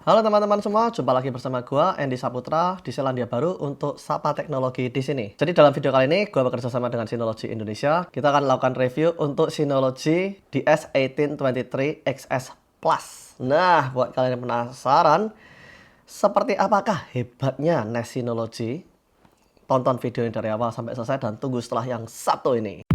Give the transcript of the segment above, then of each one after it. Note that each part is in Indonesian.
Halo teman-teman semua, jumpa lagi bersama gua Andy Saputra di Selandia Baru untuk Sapa Teknologi di sini. Jadi dalam video kali ini gua bekerja sama dengan Synology Indonesia. Kita akan melakukan review untuk Synology DS1823XS Plus. Nah, buat kalian yang penasaran seperti apakah hebatnya NAS Synology, tonton video ini dari awal sampai selesai dan tunggu setelah yang satu ini.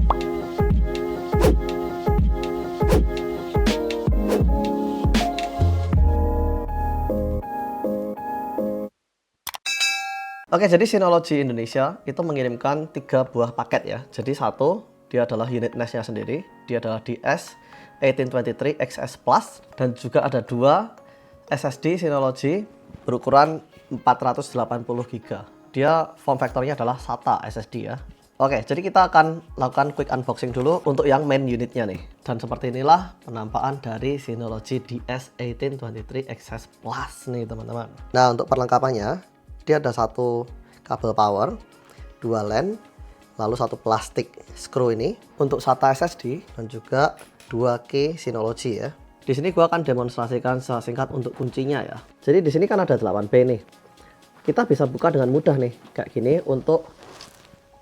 Oke, jadi Synology Indonesia itu mengirimkan 3 buah paket ya. Jadi satu, dia adalah unit NAS-nya sendiri. Dia adalah DS1823XS Plus. Dan juga ada 2 SSD Synology berukuran 480 GB. Dia form factor-nya adalah SATA SSD ya. Oke, jadi kita akan lakukan quick unboxing dulu untuk yang main unitnya nih. Dan seperti inilah penampakan dari Synology DS1823XS Plus nih teman-teman. Nah, untuk perlengkapannya, dia ada satu kabel power, 2 LAN, lalu satu plastik screw ini untuk SATA SSD dan juga 2 key Synology ya. Di sini gua akan demonstrasikan secara singkat untuk kuncinya ya. Jadi di sini kan ada 8 B nih. Kita bisa buka dengan mudah nih kayak gini untuk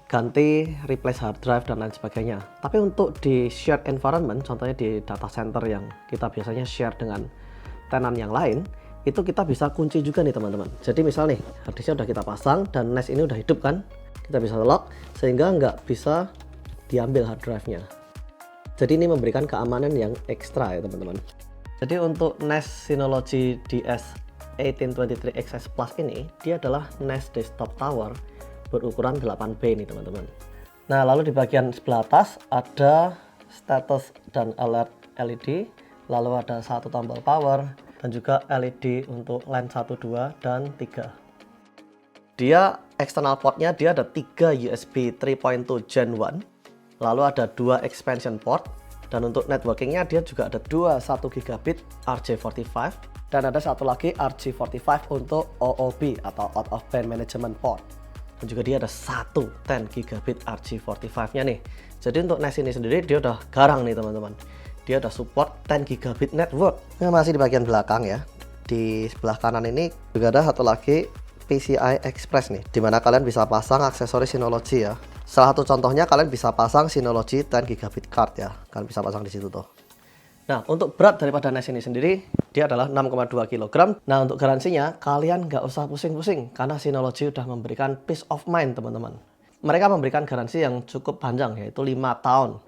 ganti replace hard drive dan lain sebagainya. Tapi untuk di shared environment, contohnya di data center yang kita biasanya share dengan tenan yang lain, itu kita bisa kunci juga nih teman-teman. Jadi misal nih harddisknya udah kita pasang dan NAS ini udah hidup kan, kita bisa lock sehingga nggak bisa diambil hard drive-nya. Jadi ini memberikan keamanan yang ekstra ya teman-teman. Jadi untuk NAS Synology DS1823XS Plus ini, dia adalah NAS desktop tower berukuran 8B nih teman-teman. Nah, lalu di bagian sebelah atas ada status dan alert LED, lalu ada satu tombol power dan juga LED untuk LAN 1, 2, dan 3. Dia external portnya dia ada 3 USB 3.2 Gen 1, lalu ada 2 expansion port, dan untuk networkingnya dia juga ada 2 1 gigabit RJ45 dan ada satu lagi RJ45 untuk OOB atau out of band management port. Dan juga dia ada satu 10 gigabit RJ45-nya nih. Jadi untuk NAS ini sendiri dia udah garang nih teman-teman. Dia udah support 10 gigabit network. Nah, masih di bagian belakang ya. Di sebelah kanan ini juga ada satu lagi PCI Express nih, dimana kalian bisa pasang aksesoris Synology ya. Salah satu contohnya kalian bisa pasang Synology 10 gigabit card ya. Kalian bisa pasang di situ tuh. Nah, untuk berat daripada NAS ini sendiri, dia adalah 6,2 kg. Nah, untuk garansinya, kalian nggak usah pusing-pusing, karena Synology udah memberikan peace of mind, teman-teman. Mereka memberikan garansi yang cukup panjang, yaitu 5 tahun.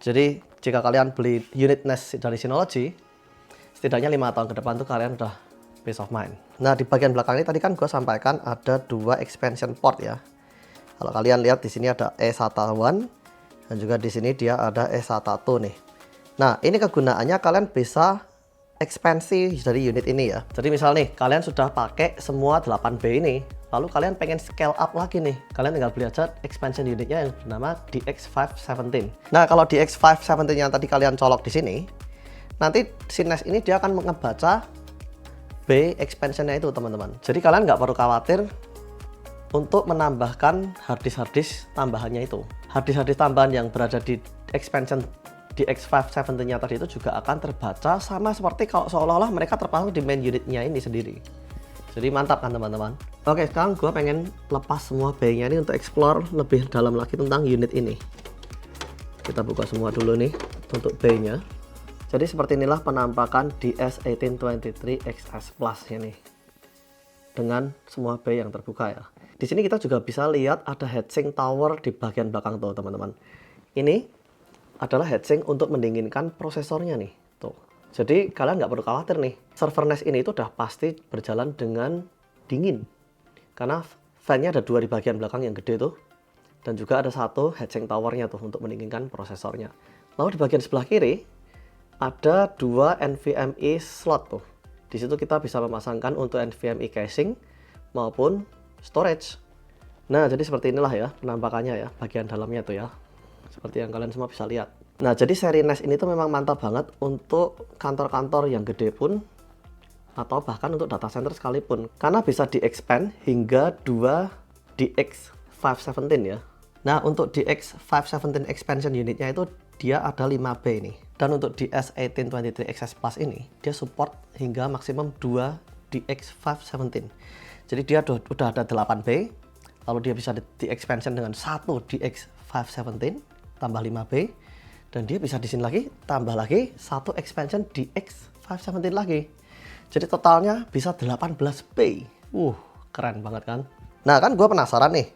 Jadi, jika kalian beli unit NAS dari Synology, setidaknya 5 tahun ke depan tuh kalian udah peace of mind. Nah, di bagian belakang ini tadi kan gue sampaikan ada 2 expansion port ya. Kalau kalian lihat di sini ada eSATA 1, dan juga di sini dia ada eSATA 2 nih. Nah, ini kegunaannya kalian bisa ekspansi dari unit ini ya. Jadi misal nih, kalian sudah pakai semua 8B ini, lalu kalian pengen scale up lagi nih. Kalian tinggal beli aja expansion unitnya yang bernama DX517. Nah, kalau DX517 yang tadi kalian colok di sini, nanti si NAS ini dia akan ngebaca B expansionnya itu teman-teman. Jadi kalian nggak perlu khawatir untuk menambahkan harddisk tambahannya itu. Harddisk tambahan yang berada di expansion di X517-nya tadi itu juga akan terbaca sama seperti kalau seolah-olah mereka terpasang di main unitnya ini sendiri. Jadi mantap kan teman-teman. Oke, sekarang gue pengen lepas semua B-nya ini untuk explore lebih dalam lagi tentang unit ini. Kita buka semua dulu nih untuk B-nya. Jadi seperti inilah penampakan DS1823XS Plus ini dengan semua B yang terbuka ya. Di sini kita juga bisa lihat ada heatsink tower di bagian belakang tuh teman-teman. Ini adalah heatsink untuk mendinginkan prosesornya nih tuh. Jadi kalian nggak perlu khawatir nih, server NAS ini itu udah pasti berjalan dengan dingin karena fan-nya ada 2 di bagian belakang yang gede tuh, dan juga ada satu heatsink towernya tuh untuk mendinginkan prosesornya. Lalu di bagian sebelah kiri ada 2 NVMe slot tuh. Di situ kita bisa memasangkan untuk NVMe casing maupun storage. Nah, jadi seperti inilah ya penampakannya ya, bagian dalamnya tuh ya. Seperti yang kalian semua bisa lihat. Nah, jadi seri NAS ini tuh memang mantap banget untuk kantor-kantor yang gede pun, atau bahkan untuk data center sekalipun. Karena bisa di-expand hingga 2 DX517 ya. Nah, untuk DX517 expansion unitnya itu dia ada 5B ini. Dan untuk DS1823XS Plus ini, dia support hingga maksimum 2 DX517. Jadi dia udah ada 8B, lalu dia bisa di expansion dengan 1 DX517 tambah 5B, dan dia bisa di sini lagi tambah lagi 1 expansion DX517 lagi. Jadi totalnya bisa 18B. Keren banget kan? Nah, kan gue penasaran nih,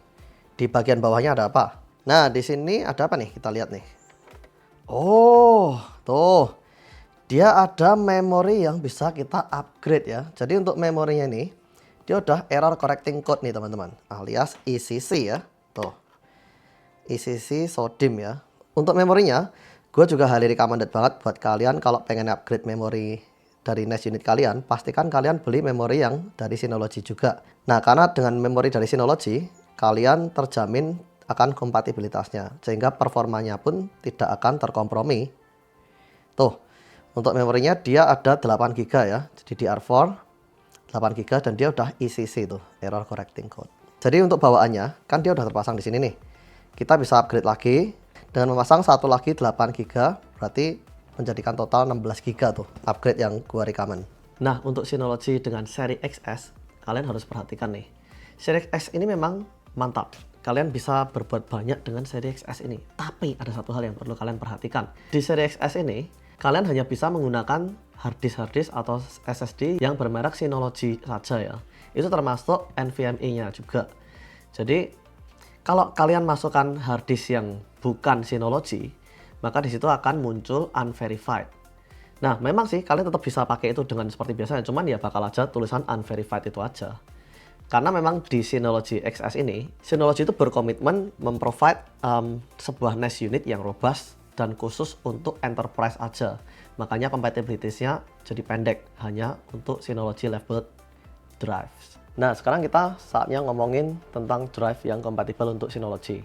di bagian bawahnya ada apa? Nah, di sini ada apa nih? Kita lihat nih. Oh, tuh. Dia ada memori yang bisa kita upgrade ya. Jadi untuk memorinya ini, dia udah error correcting code nih teman-teman, alias ECC ya. Tuh, ECC SODIMM ya. Untuk memorinya, gue juga highly recommended banget buat kalian kalau pengen upgrade memori dari NAS unit kalian, pastikan kalian beli memori yang dari Synology juga. Nah, karena dengan memori dari Synology, kalian terjamin akan kompatibilitasnya, sehingga performanya pun tidak akan terkompromi. Tuh, untuk memorinya dia ada 8 GB ya, jadi DR4 8 GB dan dia udah ECC tuh, error correcting code. Jadi untuk bawaannya, kan dia udah terpasang di sini nih. Kita bisa upgrade lagi dengan memasang satu lagi 8 GB, berarti menjadikan total 16 GB tuh upgrade yang gua recommend. Nah, untuk Synology dengan seri XS, kalian harus perhatikan nih. Seri XS ini memang mantap. Kalian bisa berbuat banyak dengan seri XS ini. Tapi ada satu hal yang perlu kalian perhatikan. Di seri XS ini, kalian hanya bisa menggunakan harddisk atau SSD yang bermerek Synology saja ya. Itu termasuk NVMe-nya juga. Jadi, kalau kalian masukkan harddisk yang bukan Synology, maka di situ akan muncul unverified. Nah, memang sih kalian tetap bisa pakai itu dengan seperti biasanya, cuman ya bakal aja tulisan unverified itu aja. Karena memang di Synology XS ini, Synology itu berkomitmen memprovide sebuah NAS unit yang robust dan khusus untuk enterprise aja. Makanya compatibility-nya jadi pendek, hanya untuk Synology level drives. Nah, sekarang kita saatnya ngomongin tentang drive yang kompatibel untuk Synology.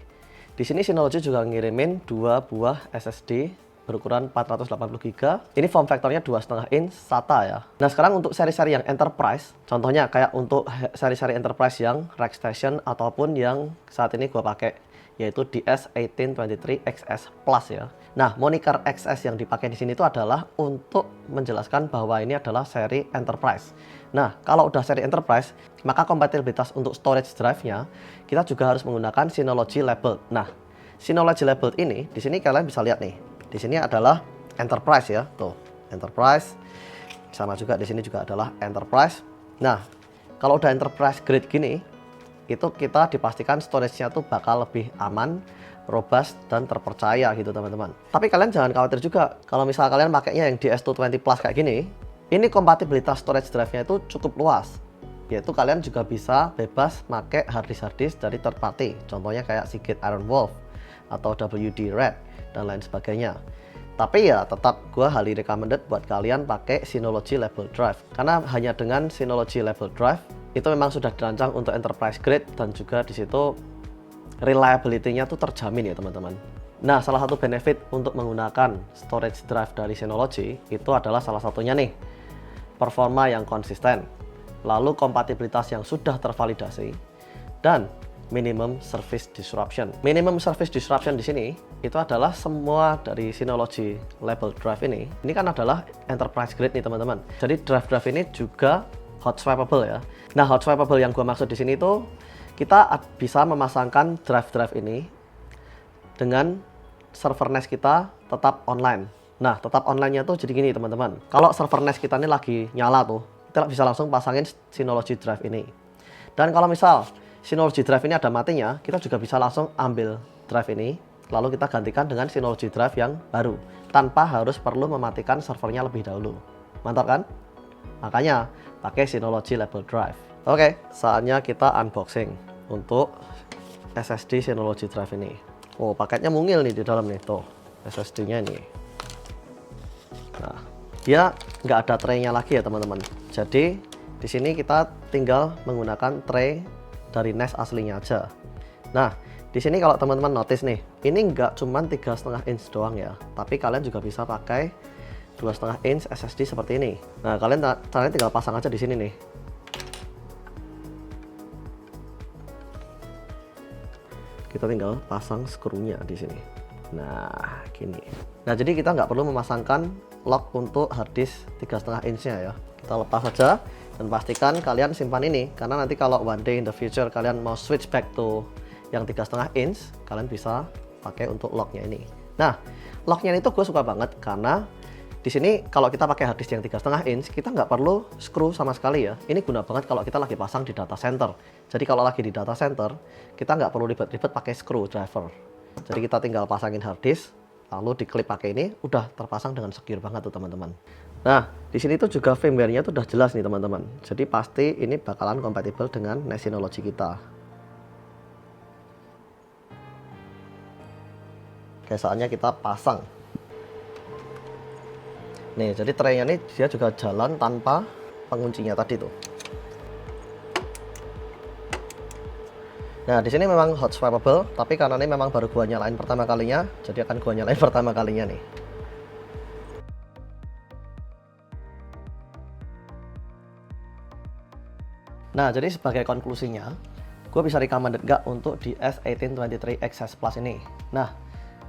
Di sini Synology juga ngirimin 2 buah SSD berukuran 480 GB. Ini form factornya 2,5 inch SATA ya. Nah, sekarang untuk seri-seri yang enterprise, contohnya kayak untuk seri-seri enterprise yang Rackstation ataupun yang saat ini gua pakai, yaitu DS1823XS Plus ya. Nah, moniker XS yang dipakai di sini itu adalah untuk menjelaskan bahwa ini adalah seri enterprise. Nah, kalau udah seri enterprise, maka kompatibilitas untuk storage drive-nya kita juga harus menggunakan Synology labeled. Nah, Synology labeled ini di sini kalian bisa lihat nih. Di sini adalah enterprise ya, tuh, enterprise. Sama juga di sini juga adalah enterprise. Nah, kalau udah enterprise grade gini, itu kita dipastikan storage-nya tuh bakal lebih aman, robust, dan terpercaya gitu teman-teman. Tapi kalian jangan khawatir juga, kalau misal kalian pakainya yang DS220 Plus kayak gini, ini kompatibilitas storage drive-nya itu cukup luas. Yaitu kalian juga bisa bebas pakai harddisk dari third party, contohnya kayak Seagate Iron Wolf atau WD Red dan lain sebagainya. Tapi ya tetap gue highly recommended buat kalian pakai Synology Level Drive, karena hanya dengan Synology Level Drive itu memang sudah dirancang untuk enterprise grade dan juga di situ reliability-nya tuh terjamin ya teman-teman. Nah, salah satu benefit untuk menggunakan storage drive dari Synology itu adalah salah satunya nih, performa yang konsisten, lalu kompatibilitas yang sudah tervalidasi, dan minimum service disruption. Minimum service disruption di sini itu adalah semua dari Synology label drive ini kan adalah enterprise grade nih teman-teman. Jadi drive-drive ini juga hot swappable ya. Nah, hot swappable yang gue maksud di sini itu kita bisa memasangkan drive-drive ini dengan server NAS kita tetap online. Nah, tetap online-nya tuh jadi gini teman-teman. Kalau server NAS kita ini lagi nyala tuh, kita bisa langsung pasangin Synology Drive ini. Dan kalau misal Synology Drive ini ada matinya, kita juga bisa langsung ambil drive ini, lalu kita gantikan dengan Synology Drive yang baru, tanpa harus perlu mematikan servernya lebih dahulu. Mantap kan? Makanya pakai Synology Label Drive. Oke, saatnya kita unboxing untuk SSD Synology Drive ini. Oh, paketnya mungil nih di dalam nih, tuh SSD-nya ini. Nah, dia nggak ada tray-nya lagi ya teman-teman. Jadi di sini kita tinggal menggunakan tray dari NAS aslinya aja. Nah, di sini kalau teman-teman notice nih, ini nggak cuma 3,5 inch doang ya, tapi kalian juga bisa pakai 2,5 inch SSD seperti ini. Nah, kalian tinggal pasang aja di sini nih. Kita tinggal pasang skrunya di sini. Nah, gini. Nah, jadi kita nggak perlu memasangkan lock untuk harddisk 3,5 inch-nya ya. Kita lepas saja. Dan pastikan kalian simpan ini, karena nanti kalau one day in the future kalian mau switch back to yang 3,5 inch, kalian bisa pakai untuk locknya ini. Nah, locknya itu gue suka banget karena di sini kalau kita pakai harddisk yang 3,5 inch, kita nggak perlu screw sama sekali ya. Ini guna banget kalau kita lagi pasang di data center. Jadi kalau lagi di data center, kita nggak perlu ribet-ribet pakai screw driver. Jadi kita tinggal pasangin harddisk, lalu diklip pakai ini, udah terpasang dengan secure banget tuh teman-teman. Nah, di sini tuh juga firmware-nya tuh udah jelas nih teman-teman. Jadi pasti ini bakalan kompatibel dengan NAS Synology kita. Oke, saatnya kita pasang. Nih, jadi traynya ini dia juga jalan tanpa penguncinya tadi tuh. Nah, di sini memang hot swappable, tapi karena ini memang baru gua nyalain pertama kalinya, jadi akan gua nyalain pertama kalinya nih. Nah, jadi sebagai konklusinya, gue bisa recommended nggak untuk di S1823 XS Plus ini? Nah,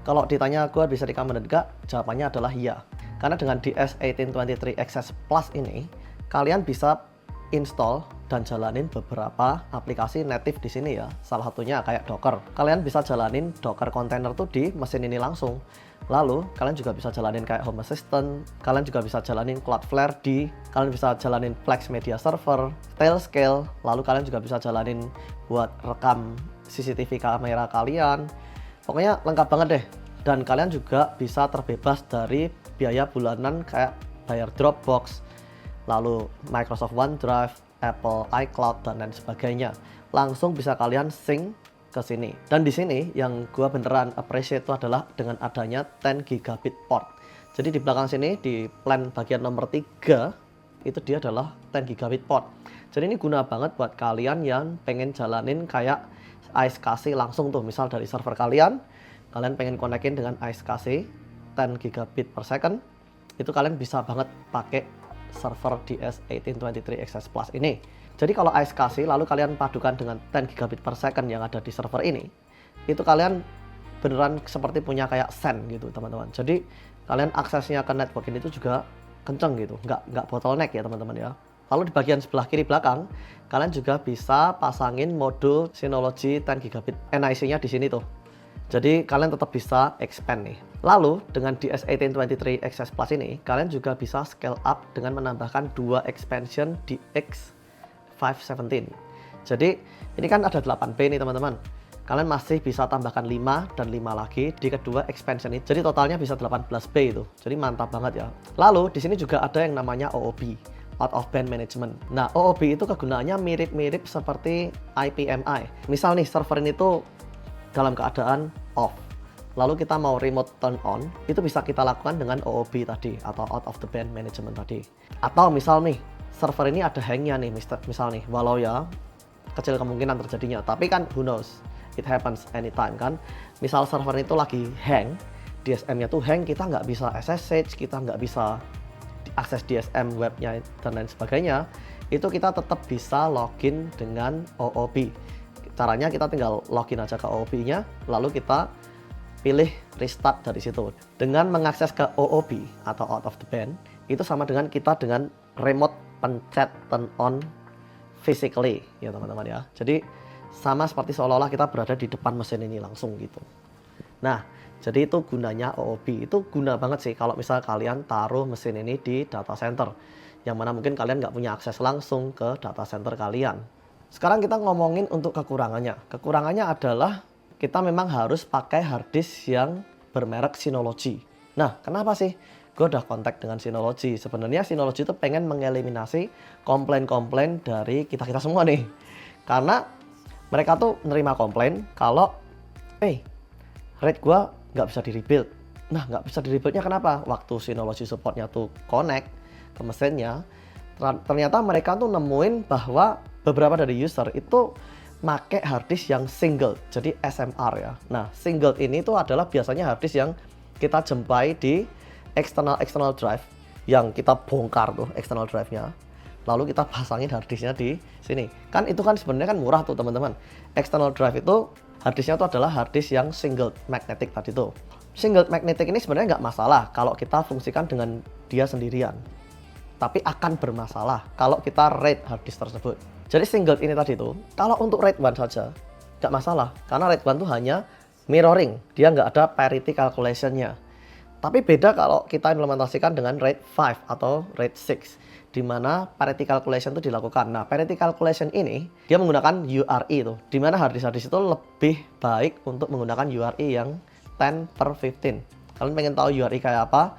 kalau ditanya gue bisa recommended nggak, jawabannya adalah iya. Karena dengan di S1823 XS Plus ini, kalian bisa install dan jalanin beberapa aplikasi native di sini ya. Salah satunya kayak Docker. Kalian bisa jalanin Docker container tuh di mesin ini langsung. Lalu kalian juga bisa jalanin kayak Home Assistant, kalian juga bisa jalanin Cloudflare D, kalian bisa jalanin Plex Media Server, Tailscale, lalu kalian juga bisa jalanin buat rekam CCTV kamera kalian. Pokoknya lengkap banget deh. Dan kalian juga bisa terbebas dari biaya bulanan kayak bayar Dropbox, lalu Microsoft OneDrive, Apple iCloud, dan lain sebagainya. Langsung bisa kalian sync ke sini. Dan di sini yang gua beneran appreciate itu adalah dengan adanya 10 gigabit port. Jadi di belakang sini di plan bagian nomor 3 itu dia adalah 10 gigabit port. Jadi ini guna banget buat kalian yang pengen jalanin kayak iSCSI langsung tuh, misal dari server kalian pengen konekin dengan iSCSI 10 gigabit per second, itu kalian bisa banget pakai server di S1823 XS Plus ini. Jadi kalau iSCSI lalu kalian padukan dengan 10 gigabit per second yang ada di server ini, itu kalian beneran seperti punya kayak SAN gitu teman-teman. Jadi kalian aksesnya ke network ini itu juga kenceng gitu, nggak bottleneck ya teman-teman ya. Lalu di bagian sebelah kiri belakang, kalian juga bisa pasangin modul Synology 10 gigabit NIC-nya di sini tuh. Jadi kalian tetap bisa expand nih. Lalu dengan di S1823 XS Plus ini, kalian juga bisa scale up dengan menambahkan 2 expansion di X517. Jadi ini kan ada 8B nih teman-teman. Kalian masih bisa tambahkan 5 dan 5 lagi di kedua expansion ini. Jadi totalnya bisa 18B itu. Jadi mantap banget ya. Lalu di sini juga ada yang namanya OOB, Out of Band Management. Nah, OOB itu kegunaannya mirip-mirip seperti IPMI. Misal nih server ini tuh dalam keadaan off, lalu kita mau remote turn on, itu bisa kita lakukan dengan OOB tadi atau out of the band management tadi. Atau misal nih server ini ada hangnya nih, misal nih, walau ya kecil kemungkinan terjadinya, tapi kan who knows, it happens anytime kan. Misal server itu lagi hang, DSM-nya tuh hang, kita nggak bisa SSH, kita nggak bisa akses DSM webnya dan lain sebagainya, itu kita tetap bisa login dengan OOB. Caranya kita tinggal login aja ke OOB-nya, lalu kita pilih restart dari situ. Dengan mengakses ke OOB atau out of the band, itu sama dengan kita dengan remote pencet turn on physically ya teman-teman ya. Jadi sama seperti seolah-olah kita berada di depan mesin ini langsung gitu. Nah, jadi itu gunanya OOB. Itu guna banget sih kalau misal kalian taruh mesin ini di data center, yang mana mungkin kalian nggak punya akses langsung ke data center kalian. Sekarang kita ngomongin untuk kekurangannya. Kekurangannya adalah kita memang harus pakai harddisk yang bermerek Synology. Nah, kenapa sih? Gue udah kontak dengan Synology. Sebenarnya Synology itu pengen mengeliminasi komplain-komplain dari kita-kita semua nih. Karena mereka tuh nerima komplain kalau RAID gue nggak bisa di-rebuild. Nah, nggak bisa di-rebuildnya kenapa? Waktu Synology supportnya tuh connect ke mesinnya, ternyata mereka tuh nemuin bahwa beberapa dari user itu make harddisk yang single, jadi SMR ya. Nah, single ini tuh adalah biasanya harddisk yang kita jumpai di external drive, yang kita bongkar tuh external drive-nya, lalu kita pasangin harddisknya di sini. Kan itu kan sebenarnya kan murah tuh teman-teman. External drive itu harddisknya tuh adalah harddisk yang single magnetic tadi tuh. Single magnetic ini sebenarnya nggak masalah kalau kita fungsikan dengan dia sendirian. tapi akan bermasalah kalau kita RAID hard disk tersebut. Jadi single ini tadi itu, kalau untuk RAID 1 saja, nggak masalah. Karena RAID 1 itu hanya mirroring, dia nggak ada parity calculation-nya. Tapi beda kalau kita implementasikan dengan RAID 5 atau RAID 6, di mana parity calculation itu dilakukan. Nah, parity calculation ini, dia menggunakan URI itu, di mana hard disk itu lebih baik untuk menggunakan URI yang 10/15. Kalian pengen tahu URI kayak apa?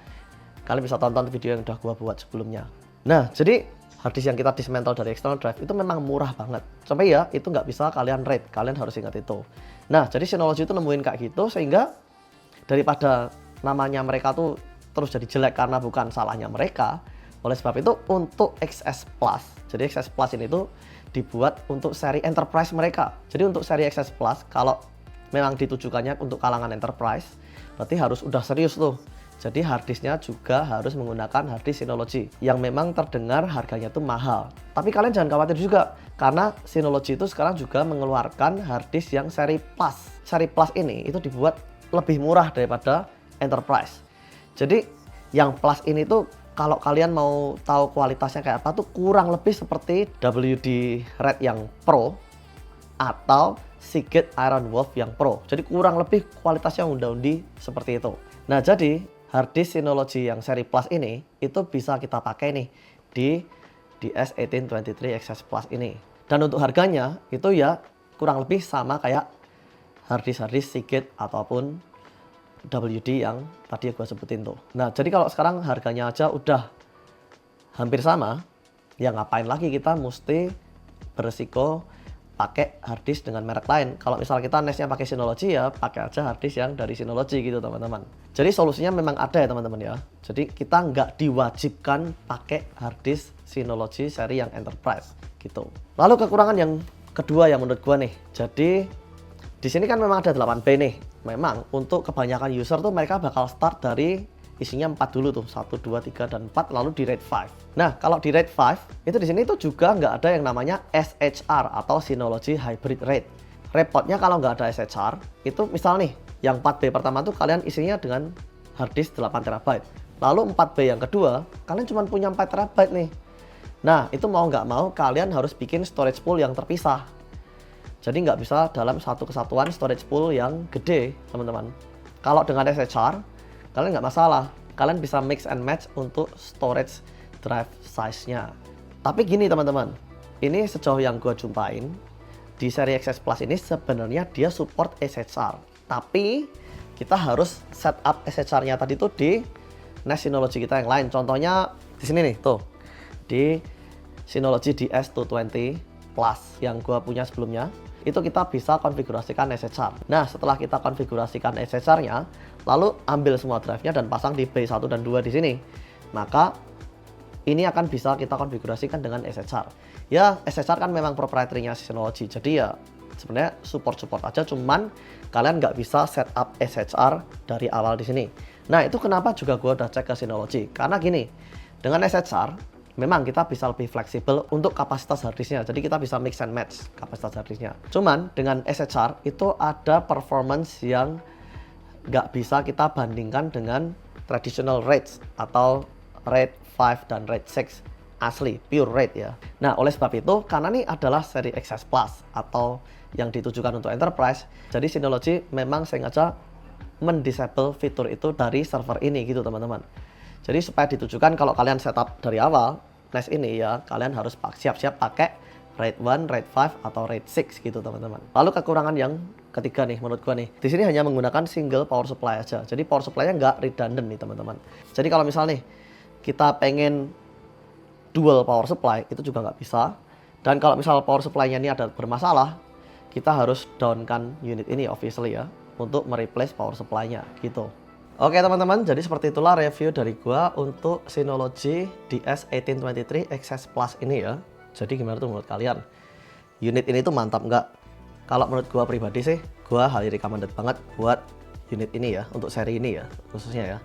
Kalian bisa tonton video yang udah gua buat sebelumnya. Nah, jadi hard disk yang kita dismantle dari external drive itu memang murah banget. Sampai ya, itu nggak bisa kalian RAID. Kalian harus ingat itu. Nah, jadi Synology itu nemuin kayak gitu, sehingga daripada namanya mereka tuh terus jadi jelek karena bukan salahnya mereka. Oleh sebab itu, untuk XS Plus, jadi XS Plus ini tuh dibuat untuk seri enterprise mereka. Jadi untuk seri XS Plus, kalau memang ditujukannya untuk kalangan enterprise, berarti harus udah serius tuh. Jadi hard disknya juga harus menggunakan hard disk Synology yang memang terdengar harganya tuh mahal. Tapi kalian jangan khawatir juga, karena Synology itu sekarang juga mengeluarkan hard disk yang seri Plus. Seri Plus ini itu dibuat lebih murah daripada enterprise. Jadi yang Plus ini tuh kalau kalian mau tahu kualitasnya kayak apa tuh kurang lebih seperti WD Red yang Pro atau Seagate Iron Wolf yang Pro. Jadi kurang lebih kualitasnya unda-undi seperti itu. Nah, jadi hard disk Synology yang seri Plus ini itu bisa kita pakai nih di DS1823 XS Plus ini. Dan untuk harganya itu ya kurang lebih sama kayak hard disk Seagate ataupun WD yang tadi gue sebutin tuh. Nah, jadi kalau sekarang harganya aja udah hampir sama, ya ngapain lagi kita mesti beresiko pakai hard disk dengan merek lain. Kalau misal kita NAS-nya pakai Synology, ya pakai aja hard disk yang dari Synology gitu teman-teman. Jadi solusinya memang ada ya teman-teman ya. Jadi kita nggak diwajibkan pakai hard disk Synology seri yang enterprise gitu. Lalu kekurangan yang kedua yang menurut gua nih. Jadi di sini kan memang ada 8B nih. Memang untuk kebanyakan user tuh mereka bakal start dari isinya 4 dulu tuh, 1, 2, 3, dan 4, lalu di RAID 5. Nah, kalau di RAID 5, itu di sini tuh juga nggak ada yang namanya SHR atau Synology Hybrid RAID. Repotnya kalau nggak ada SHR, itu misal nih, yang 4B pertama tuh kalian isinya dengan hard disk 8 TB. Lalu 4B yang kedua, kalian cuma punya 4 TB nih. Nah, itu mau nggak mau kalian harus bikin storage pool yang terpisah. Jadi nggak bisa dalam satu kesatuan storage pool yang gede, teman-teman. Kalau dengan SHR, kalian nggak masalah. Kalian bisa mix and match untuk storage drive size-nya. Tapi gini teman-teman, ini sejauh yang gue jumpain, di seri XS Plus ini sebenarnya dia support SHR. Tapi kita harus setup SHR-nya tadi tuh di NAS Synology kita yang lain. Contohnya di sini nih, tuh. Di Synology DS220 Plus yang gue punya sebelumnya. Itu kita bisa konfigurasikan SHR. Nah, setelah kita konfigurasikan SHR-nya, lalu ambil semua drive-nya dan pasang di B1 dan 2 di sini. Maka ini akan bisa kita konfigurasikan dengan SHR. Ya, SHR kan memang proprietary-nya Synology. Jadi ya sebenarnya support aja, cuman kalian nggak bisa setup SHR dari awal di sini. Nah, itu kenapa juga gue udah cek ke Synology. Karena gini, dengan SHR memang kita bisa lebih fleksibel untuk kapasitas hard disknya. Jadi kita bisa mix and match kapasitas hard disknya. Cuman dengan SHR itu ada performance yang nggak bisa kita bandingkan dengan traditional RAID atau RAID 5 dan RAID 6 asli, pure RAID ya. Nah, oleh sebab itu, karena ini adalah seri XS Plus atau yang ditujukan untuk enterprise, jadi Synology memang sengaja mendisable fitur itu dari server ini gitu teman-teman. Jadi supaya ditujukan kalau kalian setup dari awal NAS ini ya kalian harus siap-siap pakai RAID 1, RAID 5 atau RAID 6 gitu teman-teman. Lalu kekurangan yang ketiga nih menurut gua nih. Di sini hanya menggunakan single power supply aja. Jadi power supply-nya nggak redundant nih teman-teman. Jadi kalau misal nih kita pengen dual power supply itu juga nggak bisa. Dan kalau misal power supply-nya ini ada bermasalah, kita harus down-kan unit ini obviously ya untuk mereplace power supply-nya gitu. Oke teman-teman, jadi seperti itulah review dari gua untuk Synology DS1823 XS Plus ini ya. Jadi gimana tuh menurut kalian? Unit ini tuh mantap nggak? Kalau menurut gua pribadi sih, gua highly recommended banget buat unit ini ya, untuk seri ini ya, khususnya ya.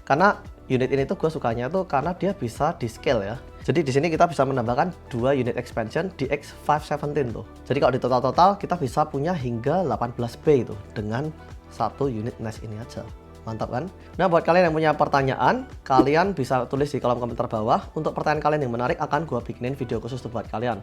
Karena unit ini tuh gue sukanya tuh karena dia bisa di scale ya. Jadi di sini kita bisa menambahkan 2 unit expansion DX517 tuh. Jadi kalau di total kita bisa punya hingga 18B itu dengan satu unit NAS ini aja. Mantap kan? Nah, buat kalian yang punya pertanyaan, kalian bisa tulis di kolom komentar bawah. Untuk pertanyaan kalian yang menarik akan gue bikinin video khusus buat kalian.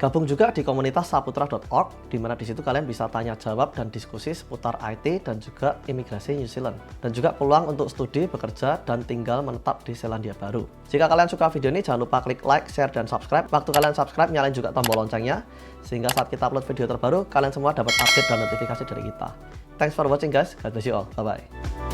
Gabung juga di komunitas saputra.org, di mana di situ kalian bisa tanya jawab dan diskusi seputar IT dan juga imigrasi New Zealand. Dan juga peluang untuk studi, bekerja, dan tinggal menetap di Selandia Baru. Jika kalian suka video ini, jangan lupa klik like, share, dan subscribe. Waktu kalian subscribe, nyalain juga tombol loncengnya, sehingga saat kita upload video terbaru, kalian semua dapat update dan notifikasi dari kita. Thanks for watching guys, God bless you all, bye-bye.